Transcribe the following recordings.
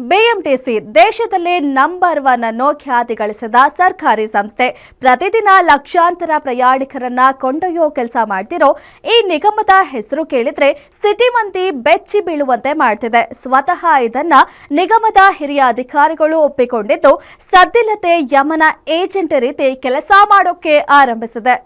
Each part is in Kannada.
ಬಿಎಂಟಿಸಿ ದೇಶದಲ್ಲೇ ನಂಬರ್ 1 ಅನ್ನೋ ಖ್ಯಾತಿ ಗಳಿಸಿದ ಸರ್ಕಾರಿ ಸಂಸ್ಥೆ. ಪ್ರತಿದಿನ ಲಕ್ಷಾಂತರ ಪ್ರಯಾಣಿಕರನ್ನ ಕೊಂಡೊಯ್ಯೋ ಕೆಲಸ ಮಾಡ್ತಿರೋ ಈ ನಿಗಮದ ಹೆಸರು ಕೇಳಿದ್ರೆ ಸಿಟಿ ಮಂದಿ ಬೆಚ್ಚಿ ಬೀಳುವಂತೆ ಮಾಡ್ತಿದೆ. ಸ್ವತಃ ಇದನ್ನ ನಿಗಮದ ಹಿರಿಯ ಅಧಿಕಾರಿಗಳು ಒಪ್ಪಿಕೊಂಡಿದ್ದು ಸದ್ದಿಲ್ಲದೆ ಯಮನ ಏಜೆಂಟ್ ರೀತಿ ಕೆಲಸ ಮಾಡೋಕೆ ಆರಂಭಿಸಿದೆ.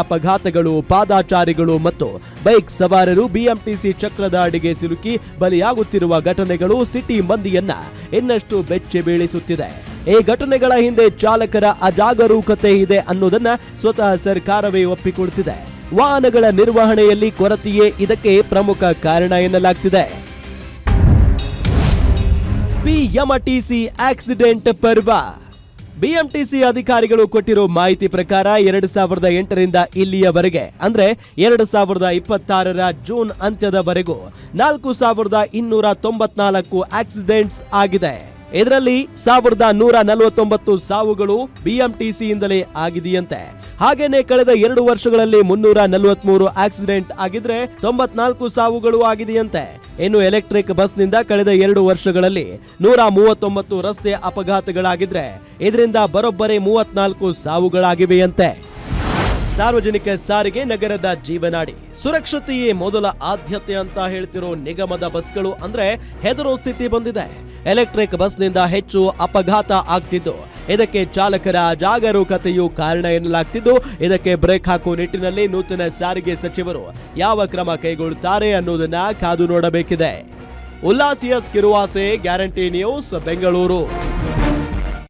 ಅಪಘಾತಗಳು, ಪಾದಾಚಾರಿಗಳು ಮತ್ತು ಬೈಕ್ ಸವಾರರು ಬಿಎಂಟಿಸಿ ಚಕ್ರದ ಅಡಿಗೆ ಸಿಲುಕಿ ಬಲಿಯಾಗುತ್ತಿರುವ ಘಟನೆಗಳು ಸಿಟಿ ಮಂದಿಯನ್ನ ಇನ್ನಷ್ಟು ಬೆಚ್ಚಿ ಬೀಳಿಸುತ್ತಿದೆ. ಈ ಘಟನೆಗಳ ಹಿಂದೆ ಚಾಲಕರ ಅಜಾಗರೂಕತೆ ಇದೆ ಅನ್ನೋದನ್ನ ಸ್ವತಃ ಸರ್ಕಾರವೇ ಒಪ್ಪಿಕೊಳ್ತಿದೆ. ವಾಹನಗಳ ನಿರ್ವಹಣೆಯಲ್ಲಿ ಕೊರತೆಯೇ ಇದಕ್ಕೆ ಪ್ರಮುಖ ಕಾರಣ ಎನ್ನಲಾಗ್ತಿದೆ. ಬಿಎಂಟಿಸಿ ಆಕ್ಸಿಡೆಂಟ್ ಪರ್ವ. ಬಿಎಂಟಿಸಿ ಅಧಿಕಾರಿಗಳು ಕೊಟ್ಟಿರೋ ಮಾಹಿತಿ ಪ್ರಕಾರ 2008ರಿಂದ ಇಲ್ಲಿಯವರೆಗೆ ಅಂದ್ರೆ 2026ರ ಜೂನ್ ಅಂತ್ಯದವರೆಗೂ 4294 ಆಕ್ಸಿಡೆಂಟ್ಸ್ ಆಗಿದೆ. ಇದರಲ್ಲಿ 1149 ಸಾವುಗಳು ಬಿಎಂಟಿಸಿಯಿಂದಲೇ ಆಗಿದೆಯಂತೆ. ಹಾಗೇನೆ ಕಳೆದ 2 ವರ್ಷಗಳಲ್ಲಿ 343 ಆಕ್ಸಿಡೆಂಟ್ ಆಗಿದ್ರೆ 94 ಸಾವುಗಳು ಆಗಿದೆಯಂತೆ. ಇನ್ನು ಎಲೆಕ್ಟ್ರಿಕ್ ಬಸ್ನಿಂದ ಕಳೆದ 2 ವರ್ಷಗಳಲ್ಲಿ 139 ರಸ್ತೆ ಅಪಘಾತಗಳಾಗಿದ್ರೆ ಇದರಿಂದ ಬರೋಬ್ಬರಿ 34 ಸಾವುಗಳಾಗಿವೆಯಂತೆ. ಸಾರ್ವಜನಿಕ ಸಾರಿಗೆ ನಗರದ ಜೀವನಾಡಿ. ಸುರಕ್ಷತೆಯೇ ಮೊದಲ ಆದ್ಯತೆ ಅಂತ ಹೇಳ್ತಿರೋ ನಿಗಮದ ಬಸ್ಗಳು ಅಂದ್ರೆ ಹೆದರೋ ಸ್ಥಿತಿ ಬಂದಿದೆ. ಎಲೆಕ್ಟ್ರಿಕ್ ಬಸ್ನಿಂದ ಹೆಚ್ಚು ಅಪಘಾತ ಆಗ್ತಿದ್ದು ಇದಕ್ಕೆ ಚಾಲಕರ ಅಜಾಗರೂಕತೆಯು ಕಾರಣ ಎನ್ನಲಾಗ್ತಿದ್ದು ಇದಕ್ಕೆ ಬ್ರೇಕ್ ಹಾಕುವ ನಿಟ್ಟಿನಲ್ಲಿ ನೂತನ ಸಾರಿಗೆ ಸಚಿವರು ಯಾವ ಕ್ರಮ ಕೈಗೊಳ್ಳುತ್ತಾರೆ ಅನ್ನೋದನ್ನ ಕಾದು ನೋಡಬೇಕಿದೆ. ಉಲ್ಲಾಸಿಯಸ್ ಕಿರುವಾಸೆ, ಗ್ಯಾರಂಟಿ ನ್ಯೂಸ್, ಬೆಂಗಳೂರು.